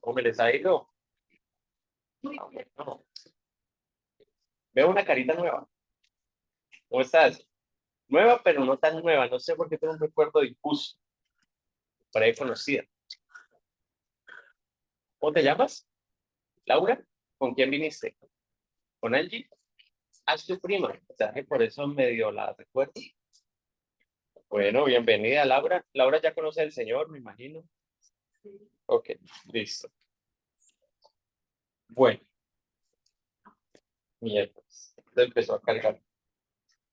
¿Cómo me les ha ido? No. Veo una carita nueva. ¿Cómo estás? Nueva, pero no tan nueva. No sé por qué tengo un recuerdo difuso. Por ahí conocida. ¿Cómo te llamas? ¿Laura? ¿Con quién viniste? ¿Con Angie? Ah, es tu prima. O sea, que por eso medio la recuerdo. Bueno, bienvenida, Laura. Laura ya conoce al señor, me imagino. Ok, listo. Bueno, miércoles. Esto empezó a cargar.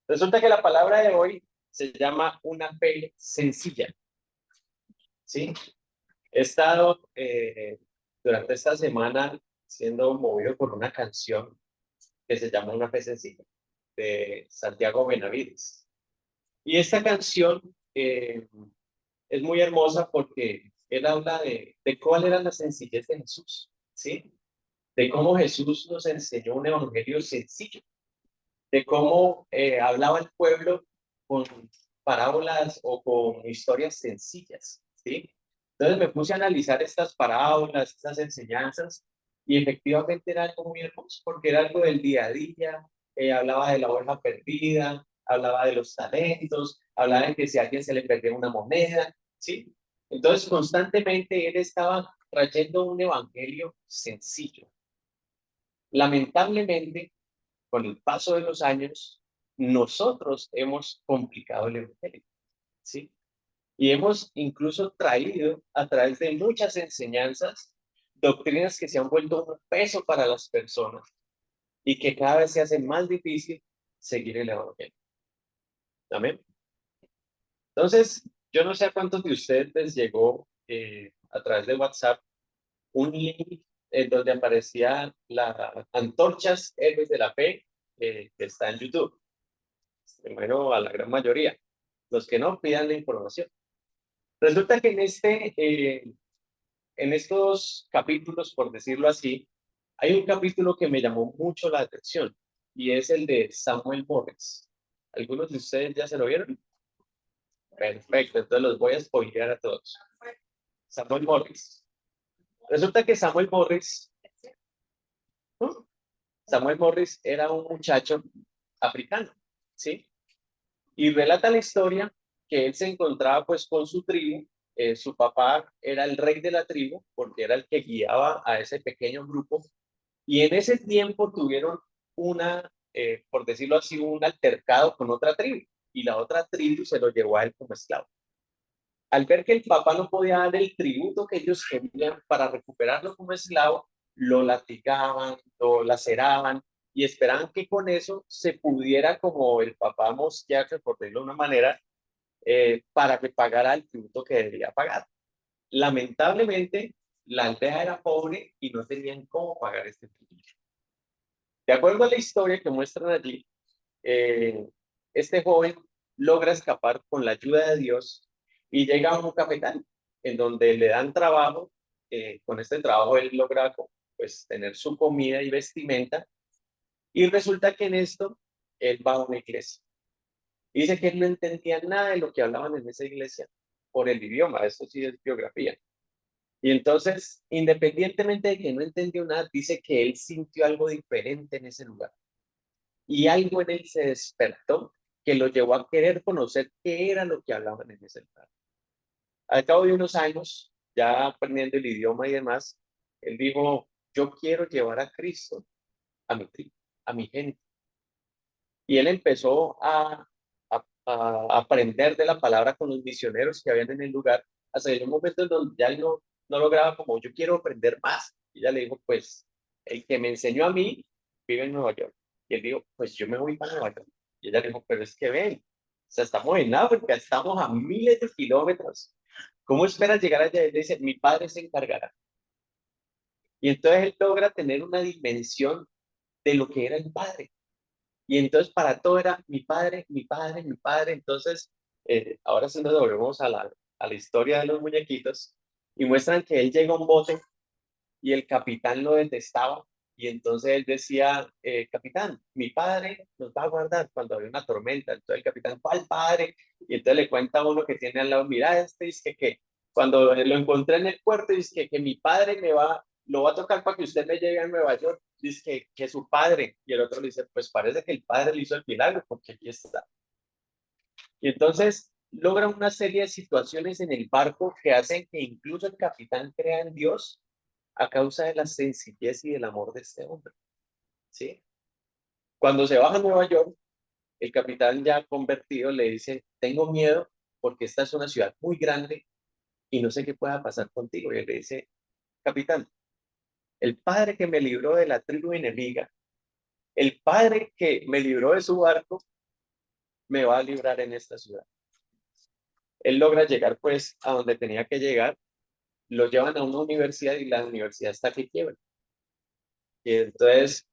Resulta que la palabra de hoy se llama una fe sencilla. ¿Sí? He estado durante esta semana siendo movido por una canción que se llama Una fe sencilla, de Santiago Benavides. Y esta canción es muy hermosa porque él habla de cuál era la sencillez de Jesús, ¿sí? De cómo Jesús nos enseñó un evangelio sencillo, de cómo hablaba el pueblo con parábolas o con historias sencillas, ¿sí? Entonces me puse a analizar estas parábolas, estas enseñanzas, y efectivamente era algo muy hermoso, porque era algo del día a día, hablaba de la oveja perdida, hablaba de los talentos, hablaba de que si a alguien se le perdía una moneda, ¿sí? Entonces constantemente él estaba trayendo un evangelio sencillo. Lamentablemente, con el paso de los años, nosotros hemos complicado el evangelio, ¿sí? Y hemos incluso traído a través de muchas enseñanzas doctrinas que se han vuelto un peso para las personas y que cada vez se hace más difícil seguir el evangelio. Amén. Entonces, yo no sé a cuántos de ustedes les llegó a través de WhatsApp un link en donde aparecía la antorchas héroes de la fe que está en YouTube. Bueno, a la gran mayoría. Los que no pidan la información. Resulta que en estos capítulos, por decirlo así, hay un capítulo que me llamó mucho la atención y es el de Samuel Morris. ¿Algunos de ustedes ya se lo vieron? Perfecto, entonces los voy a spoilear a todos. Samuel Morris. Resulta que ¿no? Samuel Morris era un muchacho africano, ¿sí? Y relata la historia que él se encontraba pues con su tribu. Su papá era el rey de la tribu porque era el que guiaba a ese pequeño grupo. Y en ese tiempo tuvieron por decirlo así, un altercado con otra tribu. Y la otra tribu se lo llevó a él como esclavo. Al ver que el papá no podía dar el tributo que ellos querían para recuperarlo como esclavo, lo latigaban, lo laceraban y esperaban que con eso se pudiera, como el papá mosquearse, por decirlo de una manera, para que pagara el tributo que debía pagar. Lamentablemente, la aldea era pobre y no tenían cómo pagar este tributo. De acuerdo a la historia que muestran allí, eh, este joven logra escapar con la ayuda de Dios y llega a un capitán en donde le dan trabajo. Con este trabajo él logra pues, tener su comida y vestimenta y resulta que en esto él va a una iglesia. Dice que él no entendía nada de lo que hablaban en esa iglesia por el idioma, eso sí es biografía. Y entonces, independientemente de que no entendió nada, dice que él sintió algo diferente en ese lugar y algo en él se despertó que lo llevó a querer conocer qué era lo que hablaban en ese lugar. Al cabo de unos años, ya aprendiendo el idioma y demás, él dijo, yo quiero llevar a Cristo a mi tribu, a mi gente. Y él empezó a aprender de la palabra con los misioneros que habían en el lugar, hasta que en un momento en donde ya él no lograba como, yo quiero aprender más. Y ella le dijo, pues, el que me enseñó a mí vive en Nueva York. Y él dijo, pues yo me voy para Nueva York. Y ella le dijo, pero es que ven, o sea, estamos en África, estamos a miles de kilómetros. ¿Cómo esperas llegar allá? Él dice, mi padre se encargará. Y entonces él logra tener una dimensión de lo que era el padre. Y entonces para todo era mi padre, mi padre, mi padre. Entonces, ahora sí nos volvemos a la historia de los muñequitos y muestran que él llega a un bote y el capitán lo detestaba. Y entonces él decía, capitán, mi padre nos va a guardar cuando hay una tormenta. Entonces el capitán, ¿cuál padre? Y entonces le cuenta a uno que tiene al lado, mira, este dice que Cuando lo encontré en el puerto, dice que mi padre lo va a tocar para que usted me lleve a Nueva York. Dice que su padre. Y el otro le dice, pues parece que el padre le hizo el milagro, porque aquí está. Y entonces logra una serie de situaciones en el barco que hacen que incluso el capitán crea en Dios a causa de la sencillez y del amor de este hombre. ¿Sí? Cuando se baja a Nueva York, el capitán ya convertido le dice, tengo miedo porque esta es una ciudad muy grande y no sé qué pueda pasar contigo. Y él le dice, capitán, el padre que me libró de la tribu enemiga, el padre que me libró de su barco, me va a librar en esta ciudad. Él logra llegar pues a donde tenía que llegar, lo llevan a una universidad y la universidad está que quiebra. Y entonces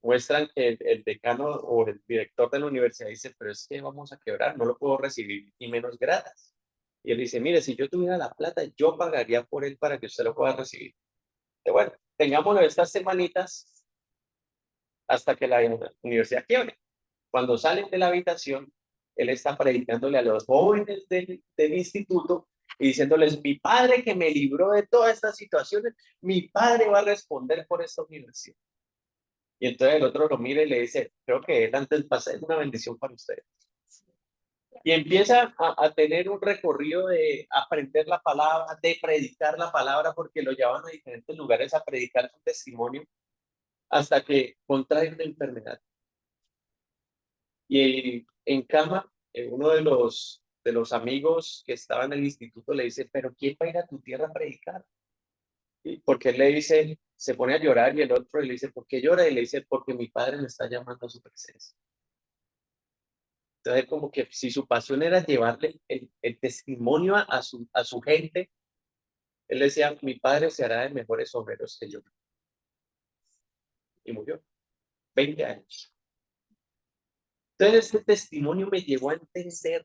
muestran que el decano o el director de la universidad dice, pero es que vamos a quebrar, no lo puedo recibir y menos gratis. Y él dice, mire, si yo tuviera la plata, yo pagaría por él para que usted lo pueda recibir. Y bueno, tengámoslo estas semanitas hasta que la universidad quiebre. Cuando salen de la habitación, él está predicándole a los jóvenes del instituto y diciéndoles, mi padre que me libró de todas estas situaciones, mi padre va a responder por esta universidad. Y entonces el otro lo mira y le dice, creo que él antes va a ser una bendición para ustedes. Y empieza a tener un recorrido de aprender la palabra, de predicar la palabra, porque lo llevan a diferentes lugares a predicar su testimonio, hasta que contrae una enfermedad. Y en cama, uno de los amigos que estaba en el instituto le dice, pero ¿quién va a ir a tu tierra a predicar? Y porque él le dice, se pone a llorar y el otro le dice, ¿por qué llora? Y le dice, porque mi padre me está llamando a su presencia. Entonces, como que si su pasión era llevarle el testimonio a su gente, él decía, mi padre se hará de mejores obreros que yo. Y murió, 20 años. Entonces, este testimonio me llevó a entender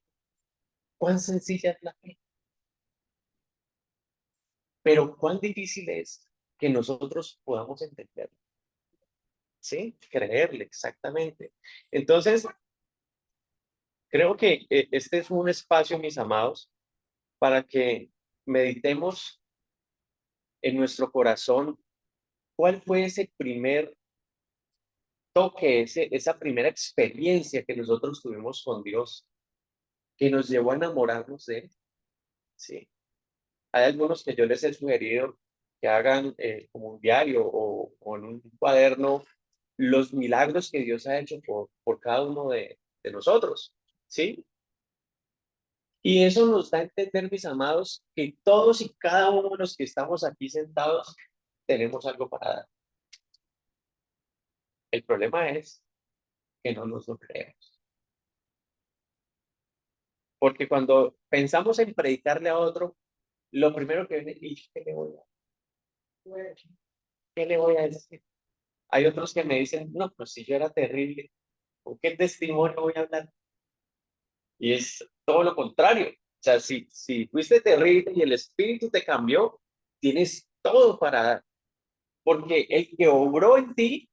cuán sencilla es la fe, pero cuán difícil es que nosotros podamos entenderlo. ¿Sí? Creerle, exactamente. Entonces, creo que este es un espacio, mis amados, para que meditemos en nuestro corazón cuál fue ese primer toque, esa primera experiencia que nosotros tuvimos con Dios, que nos llevó a enamorarnos de Él. ¿Sí? Hay algunos que yo les he sugerido que hagan como un diario o en un cuaderno los milagros que Dios ha hecho por cada uno de nosotros. ¿Sí? Y eso nos da a entender, mis amados, que todos y cada uno de los que estamos aquí sentados tenemos algo para dar. El problema es que no nos lo creemos. Porque cuando pensamos en predicarle a otro, lo primero que viene es, ¿qué le voy a decir? Hay otros que me dicen, no, pues si yo era terrible, ¿con qué testimonio voy a hablar? Y es todo lo contrario. O sea, si fuiste terrible y el espíritu te cambió, tienes todo para dar. Porque el que obró en ti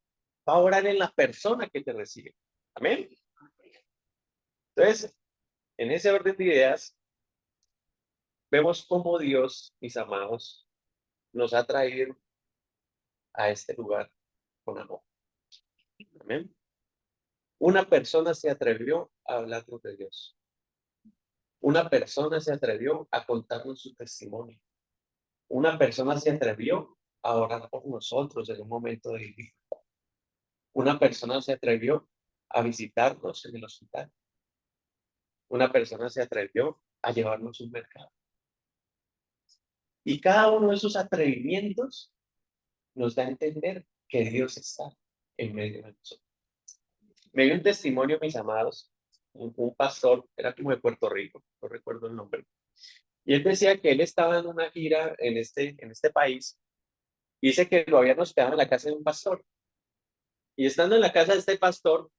va a obrar en la persona que te recibe. Amén. Entonces, en ese orden de ideas, vemos cómo Dios, mis amados, nos ha traído a este lugar con amor. Amén. Una persona se atrevió a hablarnos de Dios. Una persona se atrevió a contarnos su testimonio. Una persona se atrevió a orar por nosotros en un momento de dificultad. Una persona se atrevió a visitarnos en el hospital. Una persona se atrevió a llevarnos un mercado. Y cada uno de esos atrevimientos nos da a entender que Dios está en medio de nosotros. Me dio un testimonio, mis amados, un pastor, era como de Puerto Rico, no recuerdo el nombre. Y él decía que él estaba en una gira en este país y dice que lo habían hospedado en la casa de un pastor. Y estando en la casa de este pastor,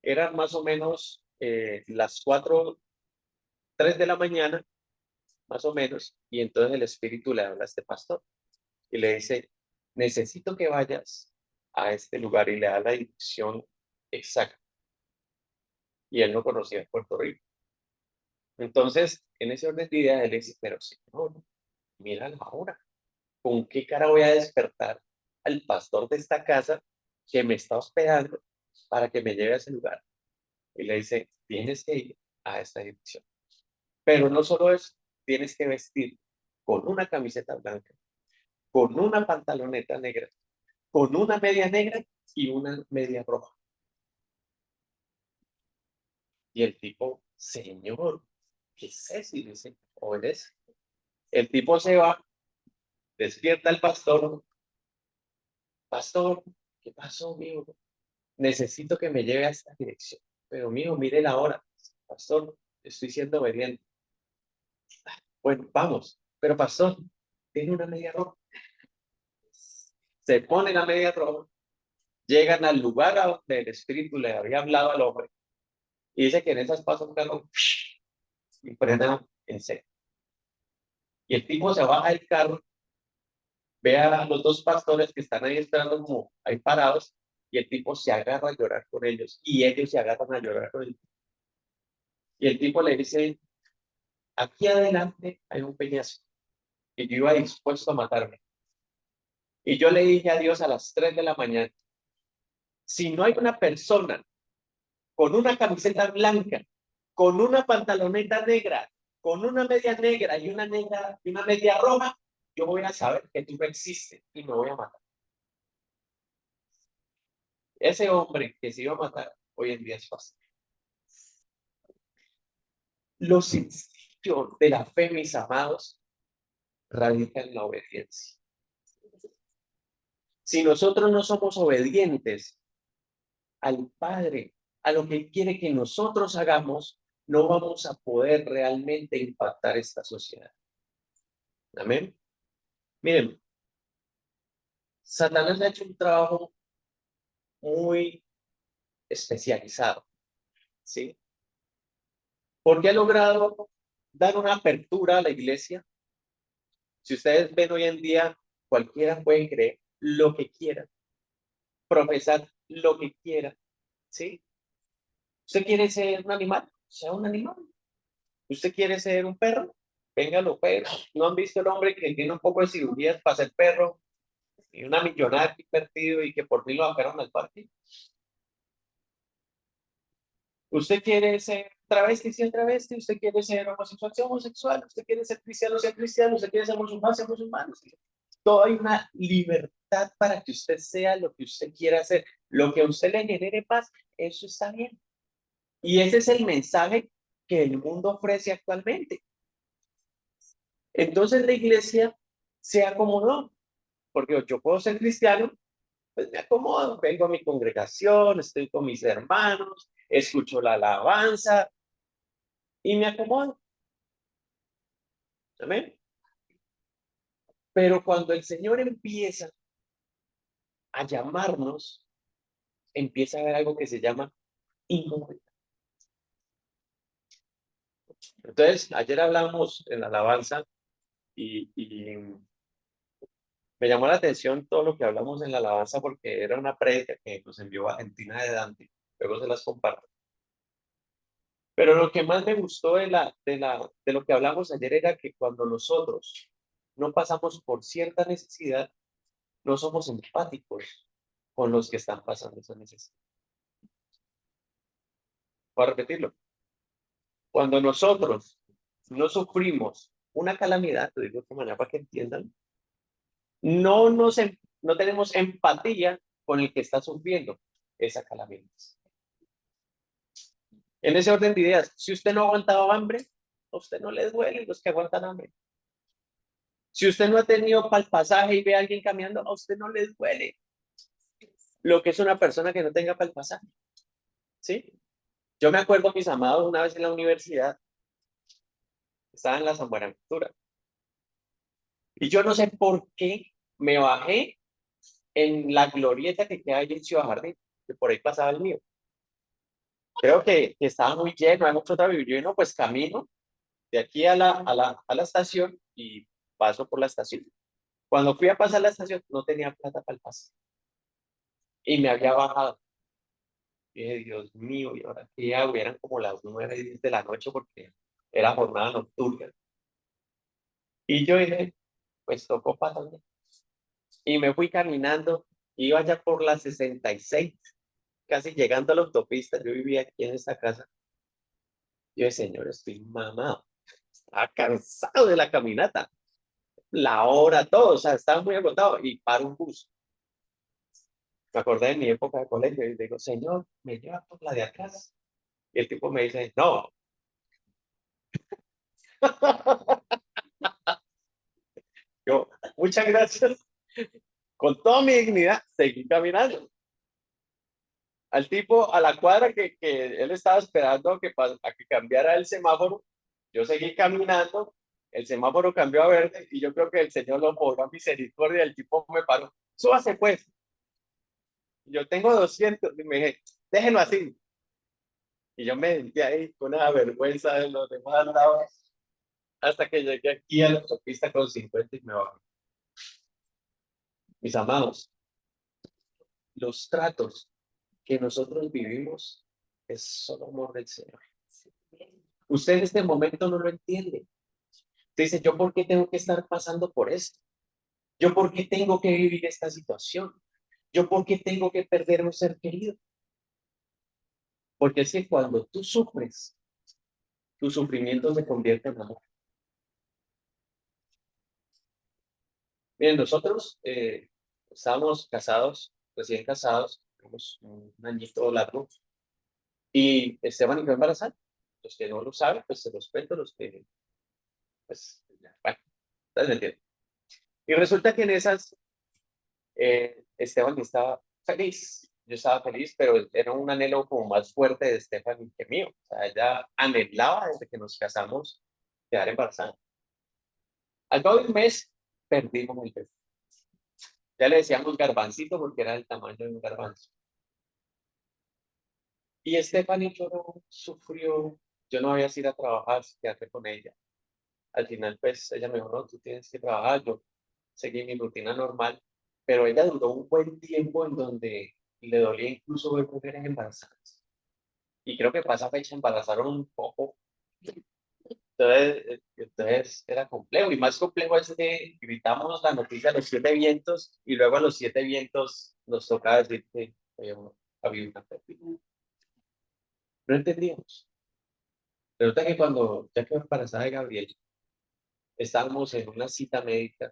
eran más o menos las 4, 3 de la mañana, más o menos, y entonces el espíritu le habla a este pastor y le dice, necesito que vayas a este lugar y le da la dirección exacta. Y él no conocía Puerto Rico. Entonces, en ese orden de ideas, él dice, pero Señor, mira la hora. ¿Con qué cara voy a despertar al pastor de esta casa que me está hospedando para que me lleve a ese lugar? Y le dice, tienes que ir a esta dirección. Pero no solo eso, tienes que vestir con una camiseta blanca, con una pantaloneta negra, con una media negra y una media roja. Y el tipo, Señor, ¿qué es eso? Y dice, obedece. El tipo se va, despierta al pastor. Pastor, ¿qué pasó, mijo? Necesito que me lleve a esta dirección. Pero, mijo, mire la hora. Pastor, estoy siendo obediente. Bueno, vamos. Pero, pastor, tiene una media roja. Se pone la media roja. Llegan al lugar a donde el espíritu le había hablado al hombre. Y dice que en esas pasa un carro y frena en seco. Y el tipo se baja del carro, ve a los dos pastores que están ahí esperando como ahí parados, y el tipo se agarra a llorar con ellos, y ellos se agarran a llorar con él. Y el tipo le dice, aquí adelante hay un peñasco, y yo iba dispuesto a matarme. Y yo le dije a Dios a las 3 de la mañana, si no hay una persona con una camiseta blanca, con una pantaloneta negra, con una media negra y una media roja, yo voy a saber que tú no existes y me voy a matar. Ese hombre que se iba a matar hoy en día es fácil. Lo sencillo de la fe, mis amados, radica en la obediencia. Si nosotros no somos obedientes al Padre, a lo que Él quiere que nosotros hagamos, no vamos a poder realmente impactar esta sociedad. Amén. Miren, Satanás ha hecho un trabajo muy especializado, ¿sí? Porque ha logrado dar una apertura a la iglesia. Si ustedes ven hoy en día, cualquiera puede creer lo que quiera, profesar lo que quiera, ¿sí? ¿Usted quiere ser un animal? Sea un animal. ¿Usted quiere ser un perro? Véngalo, perro. ¿No han visto el hombre que tiene un poco de cirugías para ser perro y una millonada invertido y que por fin lo bajaron al parque? ¿Usted quiere ser travesti, sea travesti? ¿Usted quiere ser homosexual, sea homosexual? ¿Usted quiere ser cristiano, sea cristiano? ¿Usted quiere ser musulmán, sea musulmán? Todo hay una libertad para que usted sea lo que usted quiera hacer. Lo que a usted le genere paz, eso está bien. Y ese es el mensaje que el mundo ofrece actualmente. Entonces la iglesia se acomodó, porque yo puedo ser cristiano, pues me acomodo, vengo a mi congregación, estoy con mis hermanos, escucho la alabanza y me acomodo. Amén. Pero cuando el Señor empieza a llamarnos, empieza a haber algo que se llama incomodidad. Entonces, ayer hablamos en la alabanza y me llamó la atención todo lo que hablamos en la alabanza porque era una prédica que nos envió Valentina de Dante. Luego se las comparto. Pero lo que más me gustó de lo que hablamos ayer era que cuando nosotros no pasamos por cierta necesidad, no somos empáticos con los que están pasando esa necesidad. Voy a repetirlo. Cuando nosotros no sufrimos una calamidad, te digo de otra manera para que entiendan, no tenemos empatía con el que está sufriendo esa calamidad. En ese orden de ideas, si usted no ha aguantado hambre, a usted no le duele los que aguantan hambre. Si usted no ha tenido para el pasaje y ve a alguien caminando, a usted no le duele lo que es una persona que no tenga para el pasaje. ¿Sí? Yo me acuerdo, mis amados, una vez en la universidad, estaba en la San Buenaventura, y yo no sé por qué me bajé en la glorieta que queda ahí en Ciudad Jardín, que por ahí pasaba el mío. Creo que estaba muy lleno, hay mucho tráfico. Yo no, pues camino de aquí a la estación y paso por la estación. Cuando fui a pasar la estación, no tenía plata para el pase. Y me había bajado. Y dije, Dios mío, ¿y ahora qué hago? Y eran como las 9, 10 de la noche porque era jornada nocturna. Y yo dije, pues tocó patrón. Y me fui caminando, iba ya por la 66, casi llegando a la autopista. Yo vivía aquí en esta casa. Yo dije, señor, estoy mamado. Estaba cansado de la caminata. La hora, todo, o sea, estaba muy agotado. Y paro un bus. Me acordé de mi época de colegio y digo, señor, ¿me lleva por la de atrás? Y el tipo me dice, no. Yo, muchas gracias. Con toda mi dignidad, seguí caminando. Al tipo, a la cuadra que él estaba esperando a que cambiara el semáforo, yo seguí caminando, el semáforo cambió a verde y yo creo que el Señor lo cobró a misericordia, el tipo me paró, súbase pues, yo tengo 200 y me dije, déjenlo así. Y yo me sentí ahí con una vergüenza de los demás lados hasta que llegué aquí a la autopista con 50 y me bajé. Mis amados, los tratos que nosotros vivimos es solo amor del Señor. Usted en este momento no lo entiende. Usted dice, ¿yo por qué tengo que estar pasando por esto? ¿Yo por qué tengo que vivir esta situación? ¿Yo por qué tengo que perder un ser querido? Porque es que cuando tú sufres, tu sufrimiento se convierte en amor. Miren, nosotros estábamos casados, recién casados, tenemos un añito largo, y Esteban y yo embarazada. Los que no lo saben, pues se los cuento, los que, pues, bueno, ustedes me entienden. Y resulta que en esas, Esteban estaba feliz, yo estaba feliz, pero era un anhelo como más fuerte de Esteban que mío. O sea, ella anhelaba desde que nos casamos quedar embarazada. Al cabo de un mes, perdimos el bebé. Ya le decíamos garbancito porque era el tamaño de un garbanzo. Y Stephanie lloró, sufrió. Yo no había ido a trabajar, quedarme con ella. Al final, pues, ella me dijo, no, tú tienes que trabajar. Yo seguí mi rutina normal, pero ella duró un buen tiempo en donde le dolía incluso ver mujeres embarazadas. Y creo que para esa fecha embarazaron un poco. Entonces era complejo. Y más complejo es que gritamos la noticia a los 7 vientos y luego a los 7 vientos nos tocaba decir que había una pérdida. No entendíamos. Resulta que cuando ya quedó embarazada de Gabriel, estábamos en una cita médica,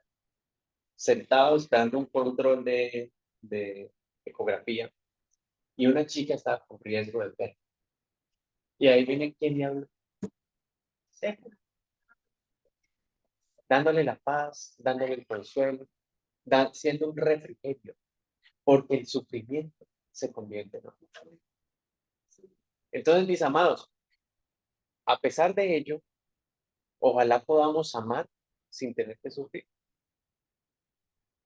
sentados esperando un control de ecografía, y una chica estaba con riesgo de pérdida. Y ahí viene quien le habla, dándole la paz, dándole el consuelo, siendo un refrigerio, porque el sufrimiento se convierte en amor. Entonces, mis amados, a pesar de ello, ojalá podamos amar sin tener que sufrir.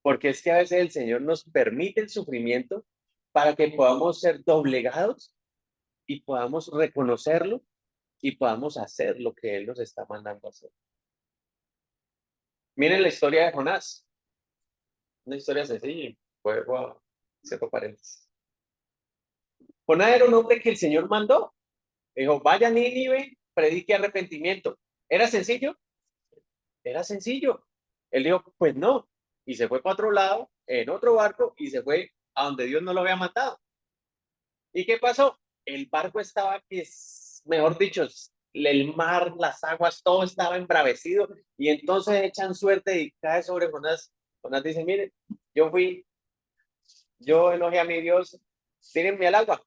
Porque es que a veces el Señor nos permite el sufrimiento para que podamos ser doblegados y podamos reconocerlo y podamos hacer lo que Él nos está mandando a hacer. Miren la historia de Jonás. Una historia sencilla. Juego a cierto paréntesis. Jonás era un hombre que el Señor mandó. Dijo, vaya a Nínive, predique arrepentimiento. ¿Era sencillo? Era sencillo. Él dijo, pues no. Y se fue para otro lado, en otro barco, y se fue a donde Dios no lo había matado. ¿Y qué pasó? El barco estaba, que es, mejor dicho, el mar, las aguas, todo estaba embravecido. Y entonces echan suerte y cae sobre Jonás. Jonás dice, miren, yo fui, yo enojé a mi Dios, tírenme al agua.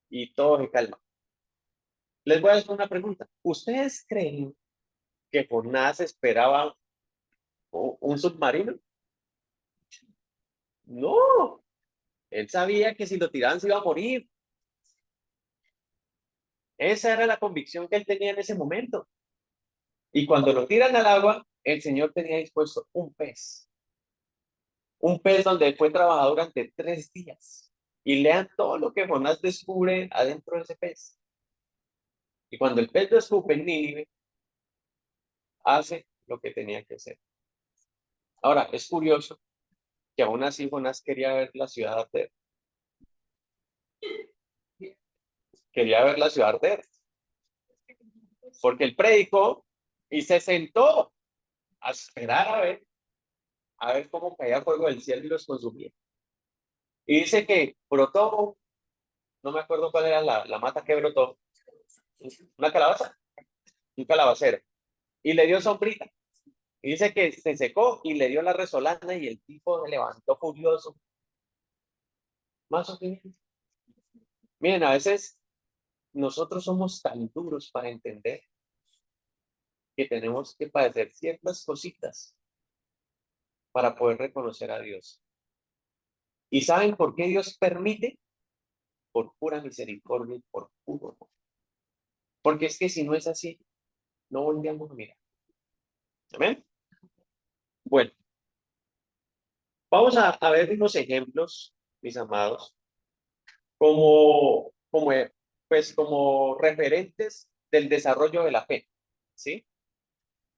Y todo se calma. Les voy a hacer una pregunta. ¿Ustedes creen que Jonás esperaba un submarino? No, él sabía que si lo tiraban se iba a morir. Esa era la convicción que él tenía en ese momento. Y cuando lo tiran al agua, el Señor tenía dispuesto un pez donde fue trabajado durante 3 días. Y lean todo lo que Jonás descubre adentro de ese pez. Y cuando el pez lo escupe en Nínive, hace lo que tenía que hacer. Ahora, es curioso que aún así Jonás quería ver la ciudad arder. Quería ver la ciudad arder. porque él predicó y se sentó a esperar a ver cómo caía fuego del cielo y los consumía. Y dice que brotó, no me acuerdo cuál era la mata que brotó, una calabaza, un calabacero, y le dio sombrita. Y dice que se secó y le dio la resolana y el tipo se levantó furioso. Más o menos. Miren, a veces nosotros somos tan duros para entender que tenemos que padecer ciertas cositas para poder reconocer a Dios. ¿Y saben por qué Dios permite? Por pura misericordia y por puro amor. Porque es que si no es así, no volvíamos a mirar. ¿Amén? Bueno, vamos a ver unos ejemplos, mis amados, como referentes del desarrollo de la fe. ¿Sí?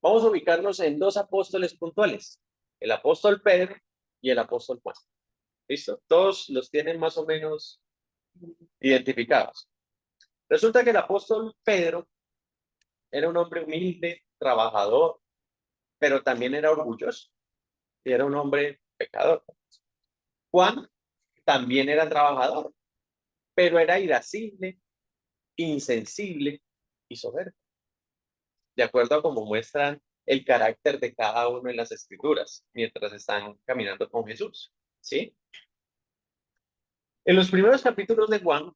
Vamos a ubicarnos en dos apóstoles puntuales, el apóstol Pedro y el apóstol Juan. ¿Listo? Todos los tienen más o menos identificados. Resulta que el apóstol Pedro era un hombre humilde, trabajador, pero también era orgulloso y era un hombre pecador. Juan también era trabajador, pero era irascible, insensible y soberbio, de acuerdo a cómo muestran el carácter de cada uno en las escrituras mientras están caminando con Jesús. ¿Sí? En los primeros capítulos de Juan,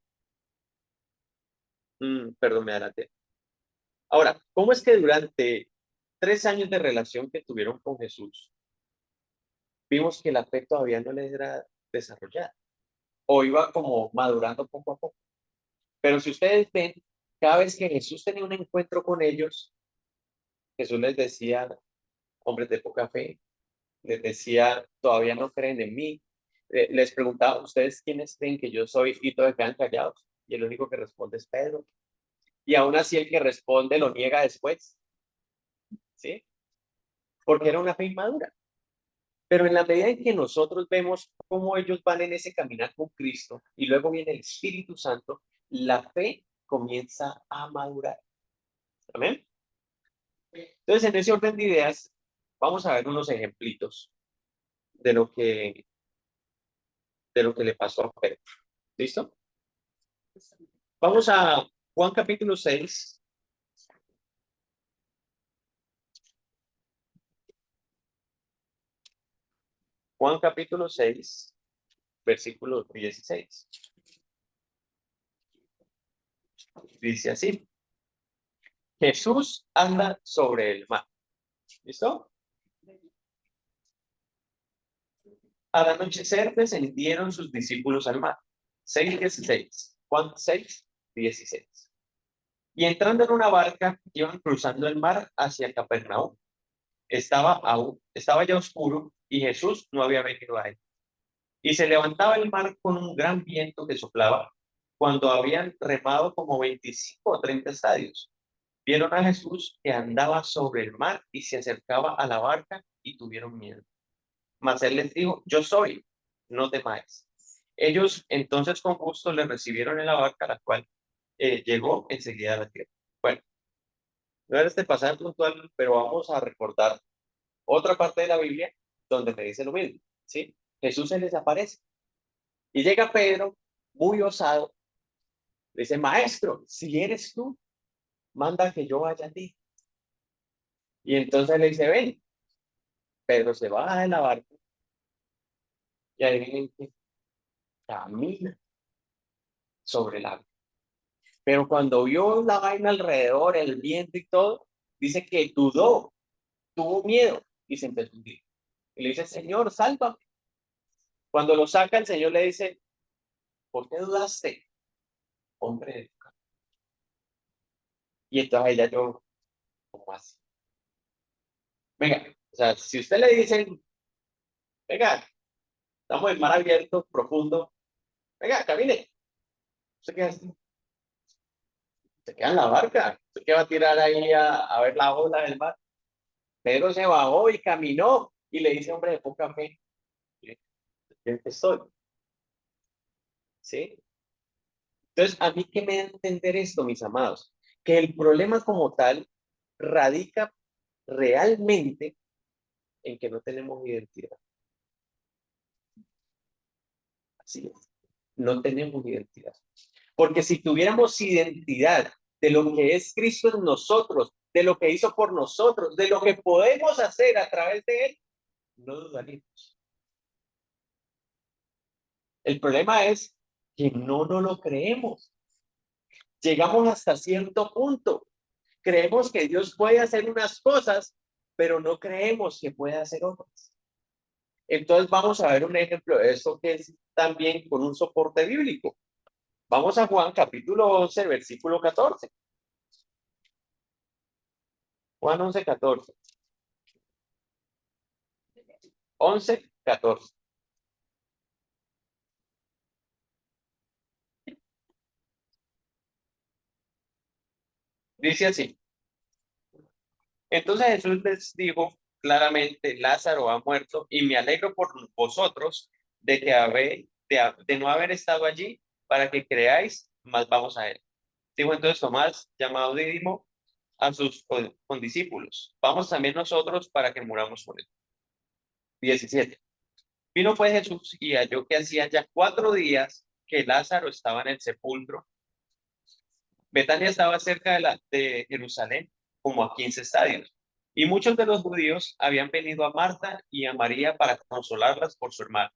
perdón, me adelanté. Ahora, ¿cómo es que durante 3 años de relación que tuvieron con Jesús, vimos que la fe todavía no les era desarrollada o iba como madurando poco a poco? Pero si ustedes ven, cada vez que Jesús tenía un encuentro con ellos, Jesús les decía, hombres de poca fe, les decía, todavía no creen en mí. Les preguntaba, ¿ustedes quiénes creen que yo soy? Y todos quedan callados. Y el único que responde es Pedro. Y aún así el que responde lo niega después, ¿sí? Porque era una fe inmadura. Pero en la medida en que nosotros vemos cómo ellos van en ese caminar con Cristo y luego viene el Espíritu Santo, la fe comienza a madurar. ¿Amén? Entonces, en ese orden de ideas, vamos a ver unos ejemplitos de lo que, de lo que le pasó a Pedro. ¿Listo? Vamos a Juan capítulo 6. Juan capítulo 6, versículo 16. Dice así, Jesús anda sobre el mar. ¿Listo? Al anochecer descendieron sus discípulos al mar. 6:16. Juan 6:16. Y entrando en una barca, iban cruzando el mar hacia Capernaum. Estaba ya oscuro y Jesús no había venido a él. Y se levantaba el mar con un gran viento que soplaba. Cuando habían remado como 25 o 30 estadios, vieron a Jesús que andaba sobre el mar y se acercaba a la barca y tuvieron miedo. Mas él les dijo, yo soy, no temáis. Ellos entonces con gusto le recibieron en la barca, la cual llegó enseguida a la tierra. Bueno, no era este pasaje puntual, pero vamos a recordar otra parte de la Biblia donde me dice lo mismo, ¿sí? Jesús se les aparece y llega Pedro, muy osado, le dice, maestro, si eres tú, manda que yo vaya a ti. Y entonces le dice, ven. Pedro se baja de la barca y adivinen que camina sobre el agua. Pero cuando vio la vaina alrededor, el viento y todo, dice que dudó, tuvo miedo y se empezó a hundir. Y le dice, Señor, sálvame. Cuando lo saca, el Señor le dice, ¿por qué dudaste, hombre de tu casa? Y entonces ella yo, ¿cómo así? Venga, o sea, si usted le dicen, venga, estamos en mar abierto, profundo, venga, camine. ¿Usted qué hace? Se queda en la barca. ¿Usted qué va a tirar ahí a ver la ola del mar? Pedro se bajó y caminó y le dice, hombre de poca fe, ¿qué estoy? ¿Sí? Entonces, ¿a mí qué me da a entender esto, mis amados? que el problema como tal radica realmente en que no tenemos identidad. Así es, no tenemos identidad. Porque si tuviéramos identidad de lo que es Cristo en nosotros, de lo que hizo por nosotros, de lo que podemos hacer a través de Él, no dudaríamos. El problema es que no nos lo creemos. Llegamos hasta cierto punto. Creemos que Dios puede hacer unas cosas, pero no creemos que puede hacer otras. Entonces vamos a ver un ejemplo de eso que es también con un soporte bíblico. Vamos a Juan capítulo 11, versículo 14. Juan 11, 14. 11, 14. Dice así. Entonces Jesús les dijo claramente, Lázaro ha muerto y me alegro por vosotros de que de no haber estado allí para que creáis, más vamos a él. Dijo entonces Tomás, llamado Dídimo, a sus condiscípulos, vamos también nosotros para que muramos con él. 17. Vino pues Jesús y halló que hacía ya 4 días que Lázaro estaba en el sepulcro. Betania estaba cerca de Jerusalén, como a 15 estadios. Y muchos de los judíos habían venido a Marta y a María para consolarlas por su hermano.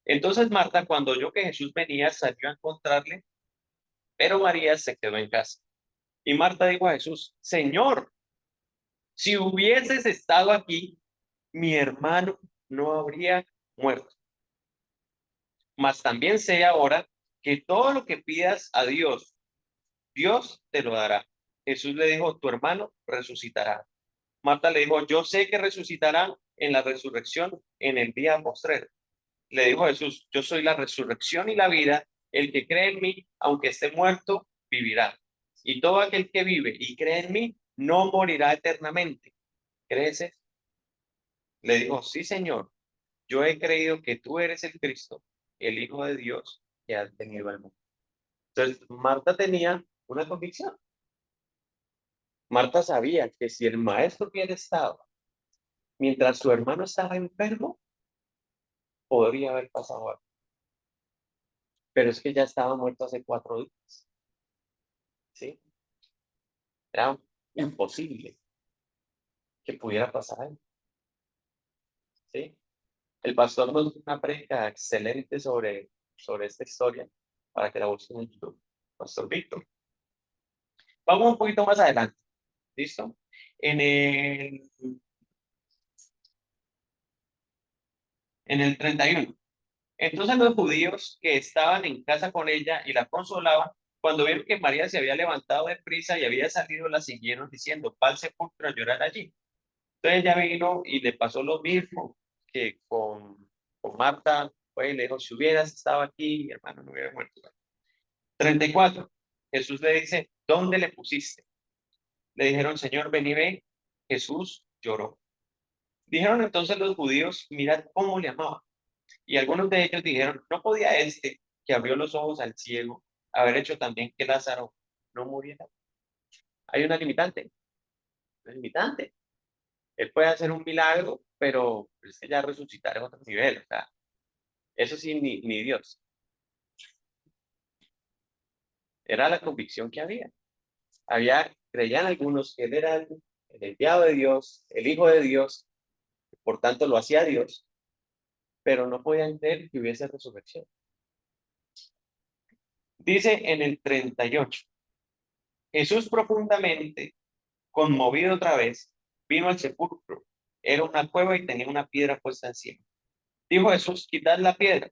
Entonces Marta, cuando oyó que Jesús venía, salió a encontrarle, pero María se quedó en casa. Y Marta dijo a Jesús, Señor, si hubieses estado aquí, mi hermano no habría muerto. Mas también sé ahora que todo lo que pidas a Dios, Dios te lo dará. Jesús le dijo, tu hermano resucitará. Marta le dijo, yo sé que resucitará en la resurrección en el día postrero. Le dijo Jesús, yo soy la resurrección y la vida. El que cree en mí, aunque esté muerto, vivirá. Y todo aquel que vive y cree en mí, no morirá eternamente. ¿Crees eso? Le dijo, sí, Señor, yo he creído que tú eres el Cristo, el Hijo de Dios que has venido al mundo. Entonces, Marta tenía una convicción. Marta sabía que si el maestro hubiera estado mientras su hermano estaba enfermo, podría haber pasado algo. Pero es que ya estaba muerto hace 4 días. ¿Sí? Era imposible que pudiera pasar algo. ¿Sí? El pastor nos dio una prédica excelente sobre esta historia para que la busquen en YouTube. Pastor Víctor. Vamos un poquito más adelante. ¿Listo? En el, en el 31. Entonces los judíos que estaban en casa con ella y la consolaban, cuando vieron que María se había levantado de prisa y había salido, la siguieron diciendo, va al sepulcro a llorar allí. Entonces ella vino y le pasó lo mismo que con Marta, pues le dijo, si hubieras estado aquí, mi hermano no hubiera muerto. 34. Jesús le dice, ¿dónde le pusiste? Le dijeron, Señor, ven y ve. Jesús lloró. Dijeron entonces los judíos, mirad cómo le amaba. Y algunos de ellos dijeron, ¿no podía este, que abrió los ojos al ciego, haber hecho también que Lázaro no muriera? Hay una limitante. Él puede hacer un milagro, pero es que ya resucitar es otro nivel. O sea, eso sí, ni Dios. Era la convicción que había. Creían algunos que él era el enviado de Dios, el Hijo de Dios, por tanto lo hacía Dios, pero no podían creer que hubiese resurrección. Dice en el 38, Jesús profundamente conmovido otra vez, vino al sepulcro. Era una cueva y tenía una piedra puesta encima. Dijo Jesús, quitad la piedra.